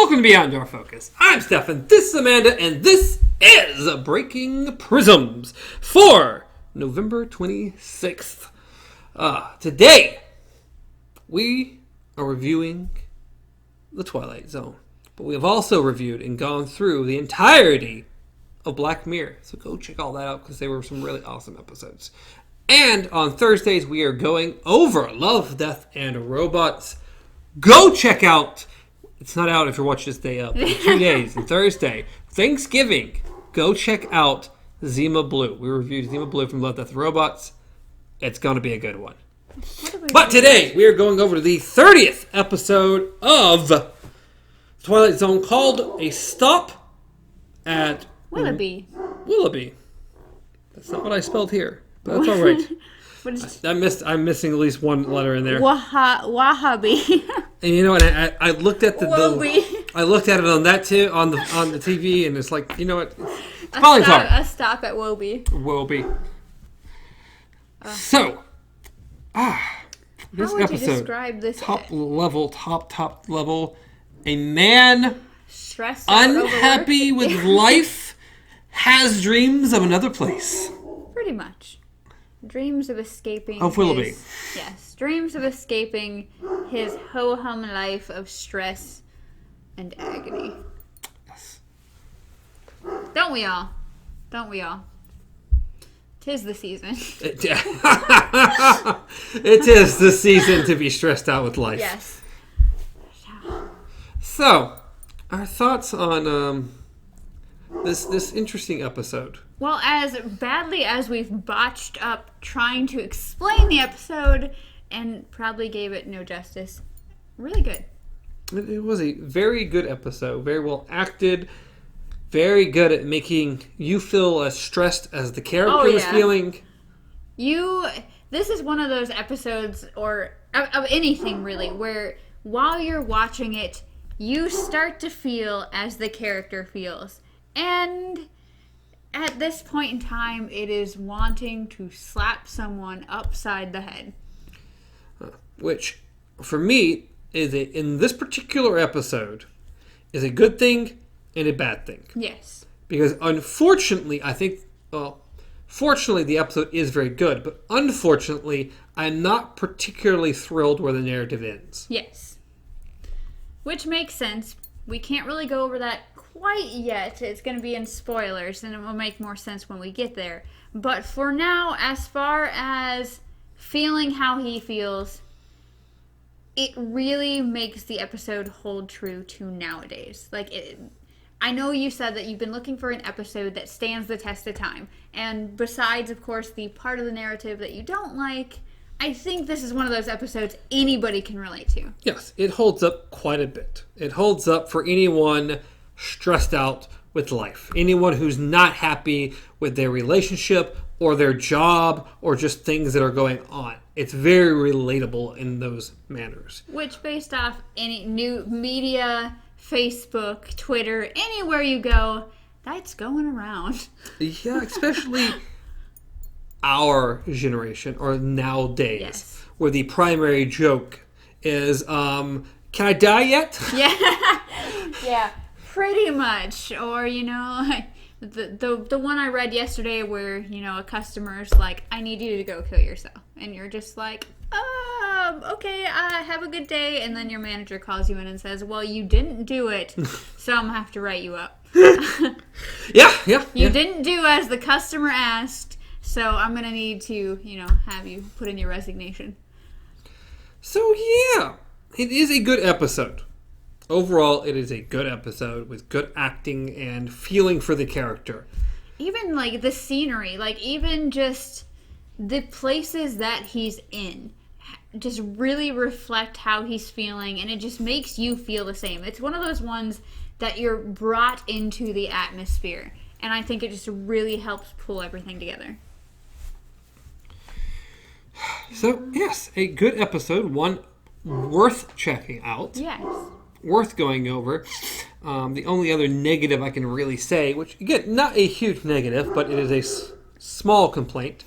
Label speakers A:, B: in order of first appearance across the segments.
A: Welcome to Beyond Our Focus. I'm Stefan, this is Amanda, and this is Breaking Prisms for November 26th. Today, we are reviewing the Twilight Zone. But we have also reviewed and gone through the entirety of Black Mirror. So go check all that out because they were some really awesome episodes. And on Thursdays, we are going over Love, Death, and Robots. Go check out, it's not out if you're watching this day up, in 2 days, on Thursday, Thanksgiving. Go check out Zima Blue. We reviewed Zima Blue from Love, Death, and Robots. It's going to be a good one. But today, we are going over to the 30th episode of Twilight Zone called A Stop at
B: Willoughby.
A: Willoughby. That's not what I spelled here. But that's all right. I'm missing at least one letter in there.
B: Wahabi.
A: And you know what? I looked at I looked at it on that too on the TV, and it's like, you know what? It's spelling's hard.
B: A stop at Willoughby.
A: Willoughby. So, this
B: how would
A: episode,
B: you describe this?
A: top level. A man
B: Stressed out,
A: unhappy with life has dreams of another place.
B: Pretty much. Dreams of escaping.
A: Of Willoughby.
B: Yes, dreams of escaping his ho-hum life of stress and agony.
A: Yes.
B: Don't we all? Don't we all? 'Tis the season.
A: It is the season to be stressed out with life.
B: Yes.
A: So, our thoughts on this interesting episode.
B: Well, as badly as we've botched up trying to explain the episode and probably gave it no justice, really good.
A: It was a very good episode, very well acted, very good at making you feel as stressed as the character was feeling.
B: This is one of those episodes, or of anything really, where while you're watching it, you start to feel as the character feels. And at this point in time, it is wanting to slap someone upside the head.
A: Which, for me, in this particular episode, is a good thing and a bad thing.
B: Yes.
A: Because unfortunately, fortunately the episode is very good, but unfortunately, I'm not particularly thrilled where the narrative ends.
B: Yes. Which makes sense. We can't really go over that quite yet. It's going to be in spoilers, and it will make more sense when we get there. But for now, as far as feeling how he feels, it really makes the episode hold true to nowadays. I know you said that you've been looking for an episode that stands the test of time. And besides, of course, the part of the narrative that you don't like, I think this is one of those episodes anybody can relate to.
A: Yes, it holds up quite a bit. It holds up for anyone stressed out with life. Anyone who's not happy with their relationship or their job or just things that are going on. It's very relatable in those manners.
B: Which, based off any new media, Facebook, Twitter, anywhere you go, that's going around.
A: Yeah, especially our generation, or nowadays, yes, where the primary joke is, can I die yet?
B: Yeah, yeah, pretty much. Or, the one I read yesterday where, a customer's like, I need you to go kill yourself. And you're just like, okay, have a good day. And then your manager calls you in and says, well, you didn't do it, so I'm going to have to write you up.
A: Yeah.
B: You didn't do as the customer asked, so I'm going to need to, have you put in your resignation.
A: So, yeah, it is a good episode. Overall, it is a good episode with good acting and feeling for the character.
B: Even, the scenery, even just the places that he's in just really reflect how he's feeling, and it just makes you feel the same. It's one of those ones that you're brought into the atmosphere, and I think it just really helps pull everything together.
A: So, yes, a good episode, one worth checking out.
B: Yes.
A: Worth going over. The only other negative I can really say, which, again, not a huge negative, but it is a small complaint,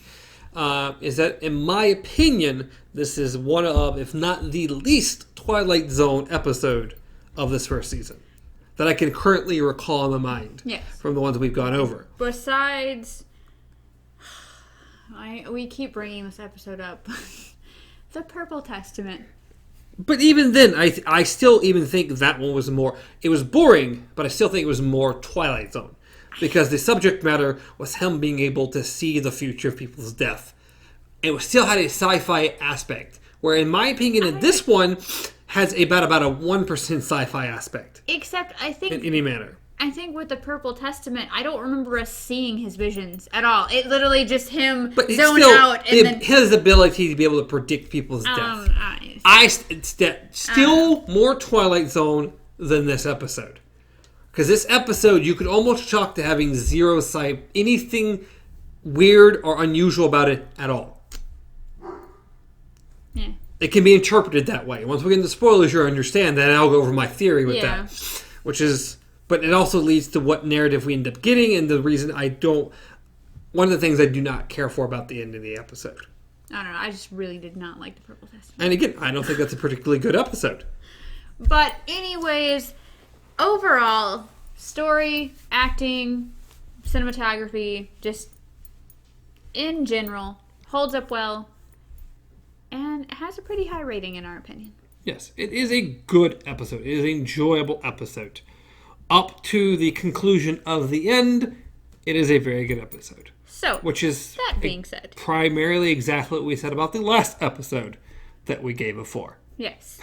A: is that, in my opinion, this is one of, if not the least, Twilight Zone episode of this first season. that I can currently recall in my mind.
B: Yes.
A: From the ones we've gone over.
B: Besides, we keep bringing this episode up. The Purple Testament.
A: But even then, I still even think that one was more... It was boring, but I still think it was more Twilight Zone. Because the subject matter was him being able to see the future of people's death. It still had a sci-fi aspect. Where, in my opinion, this one has about a 1% sci-fi aspect.
B: Except, I think...
A: In any manner.
B: I think with the Purple Testament, I don't remember us seeing his visions at all. It literally just him zone out. And then
A: his ability to be able to predict people's death. Still more Twilight Zone than this episode. Because this episode, you could almost chalk to having zero anything weird or unusual about it at all.
B: Yeah.
A: It can be interpreted that way. Once we get into spoilers, you'll understand that, and I'll go over my theory with that. Which is... But it also leads to what narrative we end up getting, and the reason I don't... One of the things I do not care for about the end of the episode.
B: I don't know. I just really did not like the Purple Testament.
A: And again, I don't think that's a particularly good episode.
B: But anyways, overall, story, acting, cinematography, just in general, holds up well, and has a pretty high rating in our opinion.
A: Yes, it is a good episode. It is an enjoyable episode. Up to the conclusion of the end, it is a very good episode.
B: So,
A: which is
B: that being said,
A: primarily exactly what we said about the last episode that we gave a 4.
B: Yes.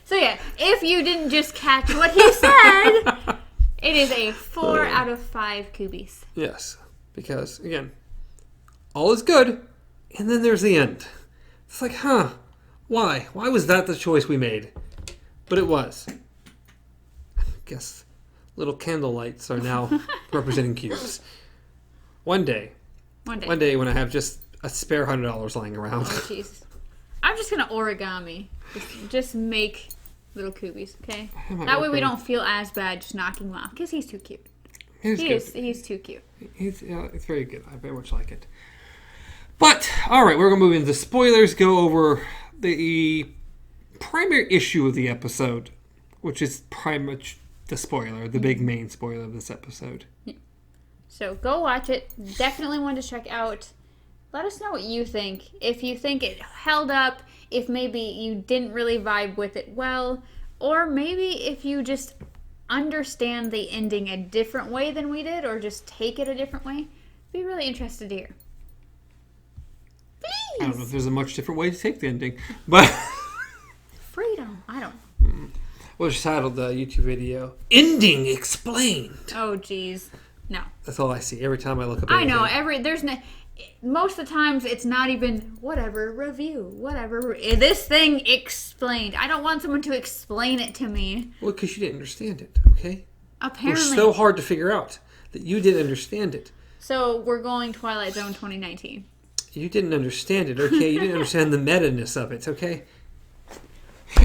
B: So yeah, if you didn't just catch what he said, it is a 4 out of 5 Kubies.
A: Yes, because again, all is good, and then there's the end. It's like, why? Why was that the choice we made? But it was. Guess little candle lights are now representing cubes. One day when I have just a spare $100 lying around.
B: Oh, jeez. I'm just gonna origami. Just make little Kubies, okay? That way we don't feel as bad just knocking him off, because he's too cute. He's too cute.
A: It's very good. I very much like it. But, alright, we're going to move into spoilers, go over the primary issue of the episode, which is pretty much the spoiler, the big main spoiler of this episode.
B: Yeah. So go watch it. Definitely one to check out. Let us know what you think. If you think it held up, if maybe you didn't really vibe with it well, or maybe if you just understand the ending a different way than we did, or just take it a different way. Be really interested to hear. Please!
A: I don't know if there's a much different way to take the ending, but...
B: Freedom. I don't know.
A: We'll just title the YouTube video, Ending Explained.
B: Oh, jeez. No.
A: That's all I see every time I look up
B: anything.
A: I know.
B: Most of the times, it's not even, whatever, review, whatever. This thing explained. I don't want someone to explain it to me.
A: Well, because you didn't understand it, okay?
B: Apparently.
A: It was so hard to figure out that you didn't understand it.
B: So, we're going Twilight Zone 2019.
A: You didn't understand it, okay? You didn't understand the meta-ness of it, okay?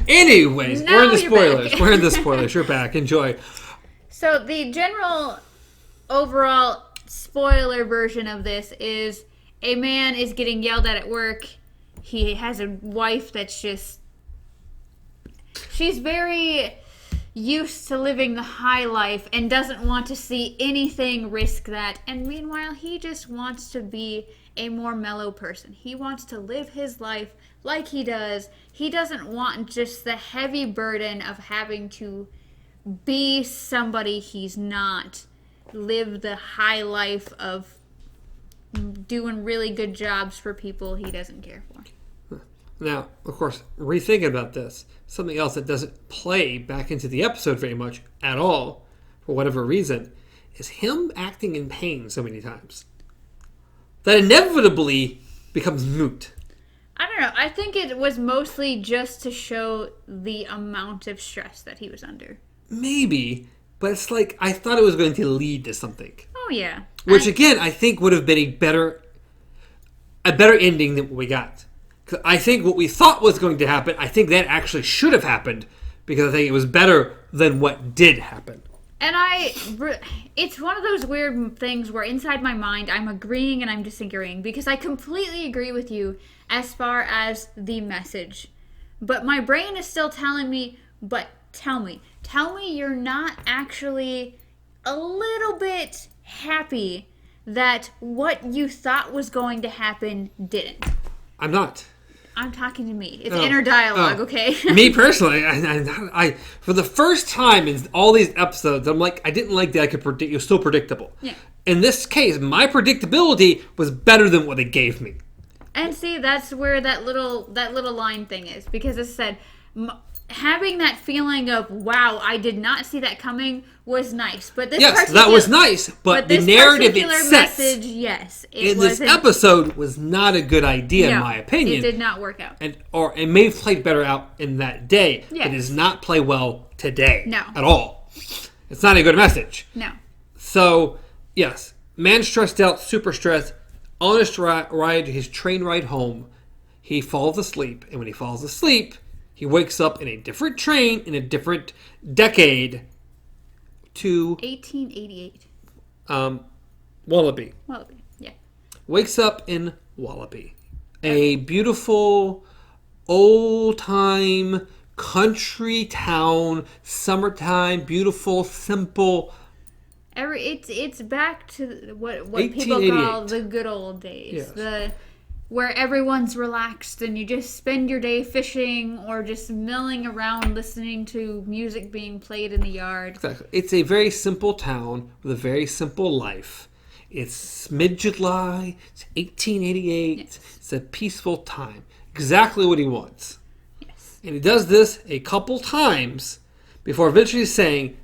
A: Anyways,
B: now
A: we're in the spoilers.
B: Back.
A: We're in the spoilers. You're back. Enjoy.
B: So, the general overall spoiler version of this is a man is getting yelled at work. He has a wife that's just... She's very used to living the high life and doesn't want to see anything risk that. And meanwhile, he just wants to be a more mellow person. He wants to live his life like he does. He doesn't want just the heavy burden of having to be somebody he's not. Live the high life of doing really good jobs for people he doesn't care for.
A: Now, of course, rethinking about this, something else that doesn't play back into the episode very much at all, for whatever reason, is him acting in pain so many times. That inevitably becomes moot.
B: I don't know. I think it was mostly just to show the amount of stress that he was under.
A: Maybe, but it's like, I thought it was going to lead to something.
B: Oh, yeah.
A: Which, again, I think would have been a better ending than what we got. Because I think what we thought was going to happen, I think that actually should have happened. Because I think it was better than what did happen.
B: And it's one of those weird things where inside my mind, I'm agreeing and I'm disagreeing. Because I completely agree with you as far as the message. But my brain is still telling me, but tell me you're not actually a little bit happy that what you thought was going to happen didn't.
A: I'm not.
B: I'm talking to me. It's inner dialogue, okay?
A: Me personally, I for the first time in all these episodes, I'm like, I didn't like that I could predict. It was still predictable.
B: Yeah.
A: In this case, my predictability was better than what they gave me.
B: And see, that's where that little line thing is, because it said having that feeling of wow, I did not see that coming was nice. But this
A: that was nice, but the narrative
B: message, yes,
A: this episode was not a good idea in my opinion.
B: It did not work out,
A: or it may have played better out in that day.
B: Yes.
A: It does not play well today.
B: No,
A: at all. It's not a good message.
B: No.
A: So yes, man stressed out, super stressed. On his train ride home, he falls asleep, and when he falls asleep, he wakes up in a different train in a different decade to
B: 1888.
A: Willoughby.
B: Willoughby, yeah.
A: Wakes up in Willoughby, a beautiful old-time country town, summertime, beautiful, simple.
B: It's back to what people call the good old days. Yes. Where everyone's relaxed and you just spend your day fishing or just milling around listening to music being played in the yard.
A: Exactly. It's a very simple town with a very simple life. It's mid-July. It's 1888. Yes. It's a peaceful time. Exactly what he wants.
B: Yes. And
A: he does this a couple times before eventually saying,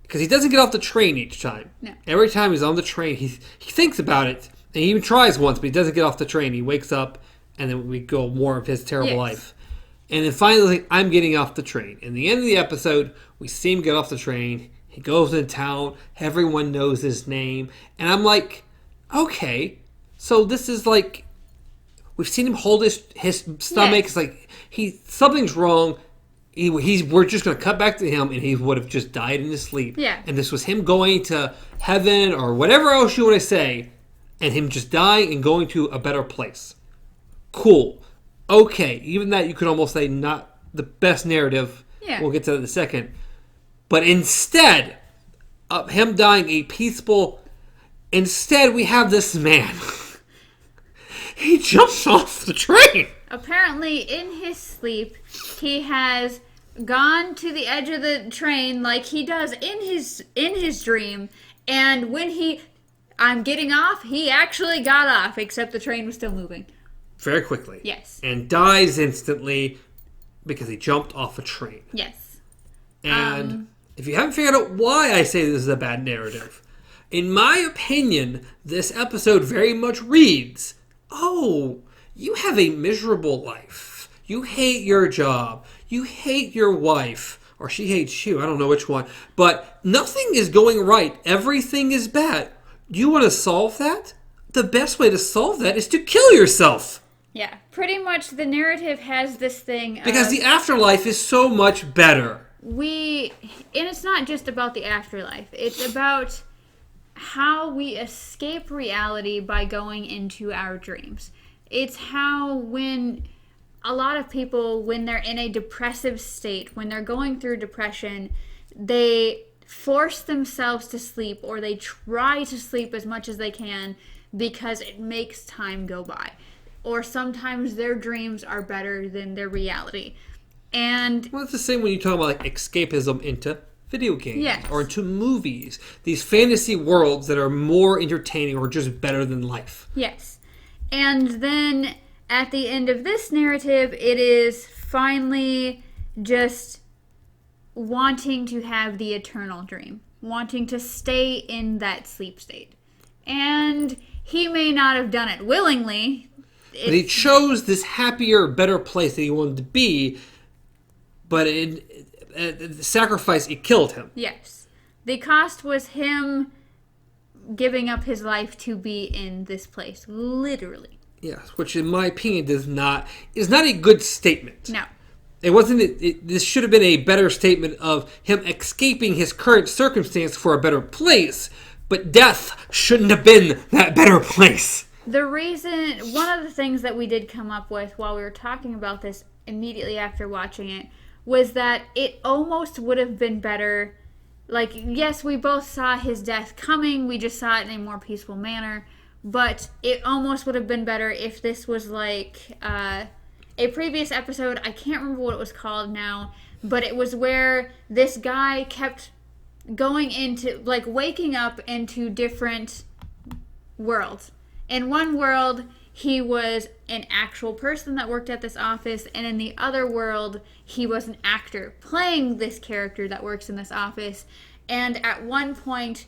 A: because he doesn't get off the train each time.
B: No.
A: Every time he's on the train, he thinks about it. And he even tries once, but he doesn't get off the train. He wakes up, and then we go more of his terrible life. And then finally, I'm getting off the train. In the end of the episode, we see him get off the train. He goes into town. Everyone knows his name. And I'm like, okay, so this is like, we've seen him hold his stomach. Yes. It's like, something's wrong. We're just going to cut back to him, and he would have just died in his sleep.
B: Yeah.
A: And this was him going to heaven or whatever else you want to say. And him just dying and going to a better place. Cool. Okay. Even that you could almost say not the best narrative.
B: Yeah.
A: We'll get to that in a second. But instead of him dying a peaceful... Instead, we have this man. He jumps off the train.
B: Apparently, in his sleep, he has gone to the edge of the train like he does in his dream. And when I'm getting off, he actually got off, except the train was still moving.
A: Very quickly.
B: Yes.
A: And dies instantly because he jumped off a train.
B: Yes.
A: And if you haven't figured out why I say this is a bad narrative, in my opinion, this episode very much reads, oh, you have a miserable life. You hate your job. You hate your wife. Or she hates you. I don't know which one. But nothing is going right. Everything is bad. You want to solve that? The best way to solve that is to kill yourself.
B: Yeah, pretty much the narrative has this thing
A: because the afterlife is so much better.
B: And it's not just about the afterlife. It's about how we escape reality by going into our dreams. It's how when a lot of people, when they're in a depressive state, when they're going through depression, they force themselves to sleep, or they try to sleep as much as they can because it makes time go by. Or sometimes their dreams are better than their reality. And
A: well, it's the same when you talk about like escapism into video games.
B: Yes.
A: Or into movies. These fantasy worlds that are more entertaining or just better than life.
B: Yes. And then at the end of this narrative, it is finally just wanting to have the eternal dream, wanting to stay in that sleep state. And he may not have done it willingly.
A: But he chose this happier, better place that he wanted to be, but the sacrifice, it killed him.
B: Yes. The cost was him giving up his life to be in this place, literally.
A: Yes, which in my opinion is not a good statement.
B: No.
A: It wasn't. This should have been a better statement of him escaping his current circumstance for a better place, but death shouldn't have been that better place.
B: One of the things that we did come up with while we were talking about this immediately after watching it was that it almost would have been better. Like, yes, we both saw his death coming. We just saw it in a more peaceful manner. But it almost would have been better if this was like a previous episode. I can't remember what it was called now. But it was where this guy kept going into, like, waking up into different worlds. In one world, he was an actual person that worked at this office, and in the other world, he was an actor playing this character that works in this office. And at one point,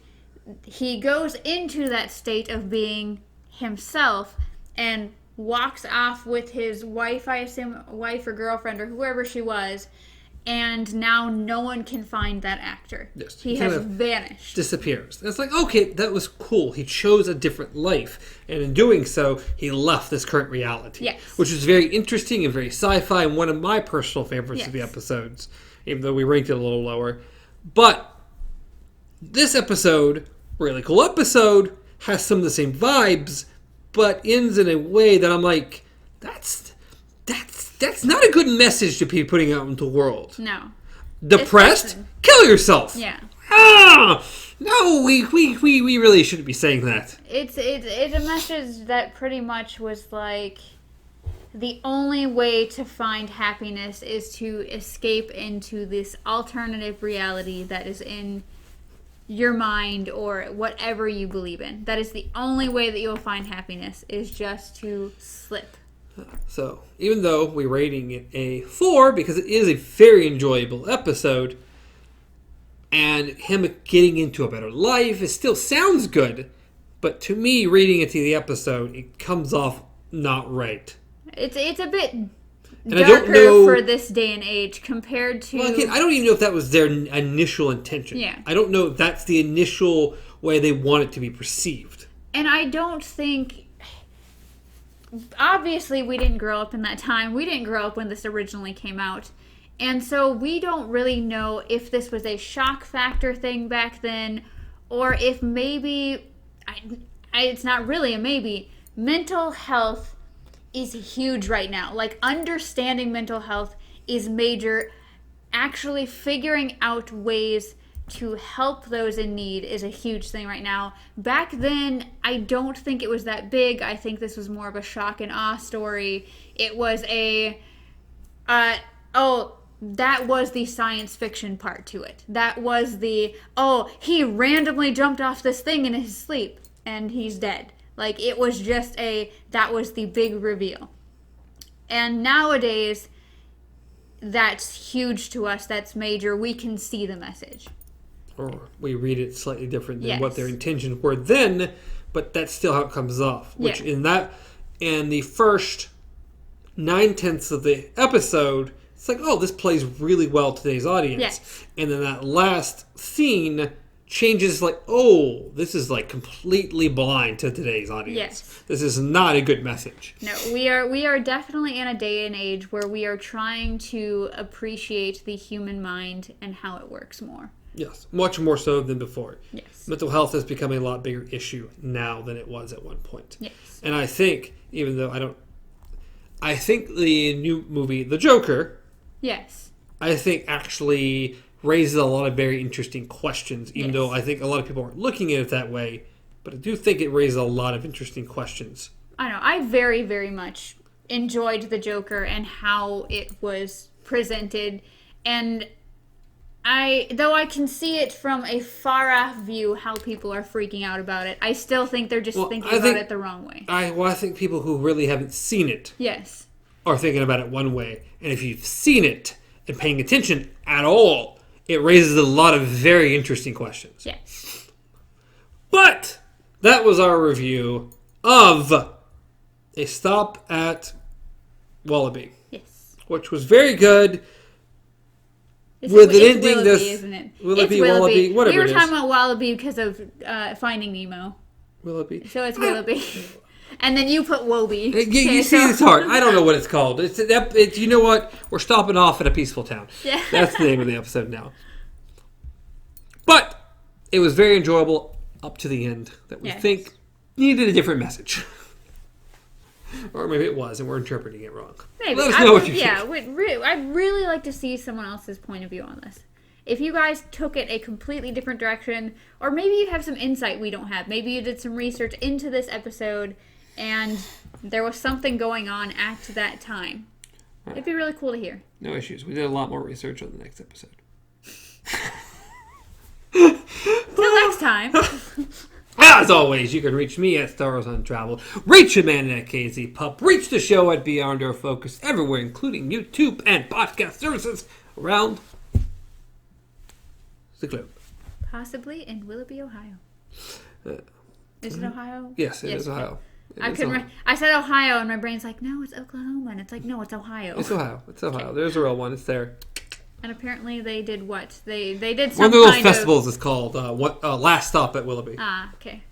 B: he goes into that state of being himself and walks off with his wife, I assume, wife or girlfriend or whoever she was, and now no one can find that actor.
A: Yes,
B: he has vanished.
A: Disappears. And it's like, okay, that was cool. He chose a different life. And in doing so, he left this current reality.
B: Yes.
A: Which is very interesting and very sci-fi and one of my personal favorites of the episodes. Even though we ranked it a little lower. But this episode, really cool episode, has some of the same vibes, but ends in a way that I'm like, that's not a good message to be putting out into the world.
B: No.
A: Depressed? Kill yourself.
B: Yeah.
A: No, we really shouldn't be saying that.
B: It's a message that pretty much was like, the only way to find happiness is to escape into this alternative reality that is in your mind or whatever you believe in. That is the only way that you'll find happiness, is just to slip.
A: So, even though we're rating it a 4, because it is a very enjoyable episode, and him getting into a better life, it still sounds good, but to me, reading into the episode, it comes off not right.
B: It's a bit
A: and
B: darker for this day and age compared to...
A: Well, again, I don't even know if that was their initial intention.
B: Yeah.
A: I don't know if that's the initial way they want it to be perceived.
B: And I don't think... Obviously, we didn't grow up in that time. We didn't grow up when this originally came out. And so we don't really know if this was a shock factor thing back then, or if maybe... it's not really a maybe. Mental health is huge right now. Like, understanding mental health is major. Actually figuring out ways to help those in need is a huge thing right now. Back then, I don't think it was that big. I think this was more of a shock and awe story. It was that was the science fiction part to it. That was he randomly jumped off this thing in his sleep and he's dead. Like, it was just that was the big reveal. And nowadays, that's huge to us. That's major. We can see the message.
A: Or we read it slightly different than what their intentions were then, but that's still how it comes off. Which in the first 9/10 of the episode, it's like, oh, this plays really well to today's audience.
B: Yes.
A: And then that last scene changes, like, oh, this is like completely blind to today's audience.
B: Yes.
A: This is not a good message.
B: No, we are definitely in a day and age where we are trying to appreciate the human mind and how it works more.
A: Yes, much more so than before.
B: Yes.
A: Mental health has become a lot bigger issue now than it was at one point.
B: Yes.
A: And I think, even though I think the new movie, The Joker,
B: yes,
A: I think actually raises a lot of very interesting questions, even though I think a lot of people aren't looking at it that way. But I do think it raises a lot of interesting questions.
B: I know. I very, very much enjoyed The Joker and how it was presented. And though I can see it from a far-off view how people are freaking out about it, I still think they're just thinking about it the wrong way.
A: I think people who really haven't seen it are thinking about it one way. And if you've seen it and paying attention at all, it raises a lot of very interesting questions.
B: Yes.
A: But that was our review of A Stop at Willoughby.
B: Yes.
A: Which was very good.
B: It's
A: ending
B: Willoughby,
A: this,
B: isn't it?
A: Willoughby,
B: it's Willoughby.
A: Wallaby, whatever
B: we were
A: it is.
B: talking about Wallaby because of Finding Nemo.
A: Willoughby.
B: So it's Willoughby. And then you put Woby.
A: You see, it's hard. I don't know what it's called. It's you know what? We're stopping off at a peaceful town.
B: Yeah.
A: That's the name of the episode now. But it was very enjoyable up to the end that we think needed a different message. Or maybe it was, and we're interpreting it wrong.
B: Maybe.
A: Let us know what you think.
B: Yeah, I'd really like to see someone else's point of view on this. If you guys took it a completely different direction, or maybe you have some insight we don't have. Maybe you did some research into this episode, and there was something going on at that time. It'd be really cool to hear.
A: No issues. We did a lot more research on the next episode.
B: Till next time.
A: As always, you can reach me at Star Wars Untraveled, reach Amanda at KZ Pup, reach the show at Beyond Our Focus everywhere, including YouTube and podcast services around the globe.
B: Possibly in Willoughby, Ohio. Is it Ohio?
A: Yes, it is Ohio.
B: I said Ohio, and my brain's like, no, it's Oklahoma. And it's like, no, it's Ohio.
A: It's Ohio. It's Ohio. Okay. There's a real one. It's there.
B: And apparently they did what? They did some
A: one of the little
B: kind
A: festivals is called Last Stop at Willoughby.
B: Ah, okay.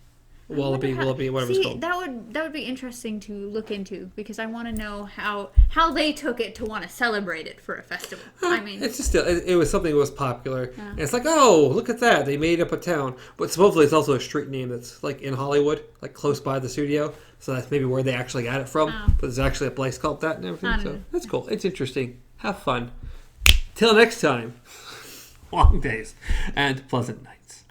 A: Willoughby, whatever it's called.
B: That would be interesting to look into, because I want to know how they took it to want to celebrate it for a festival. I mean,
A: it's just it was something that was popular, and it's like, oh, look at that, they made up a town, but supposedly it's also a street name that's like in Hollywood, like close by the studio, so that's maybe where they actually got it from. But there's actually a place called that and everything, so that's cool. It's interesting. Have fun. Till next time, long days and pleasant nights.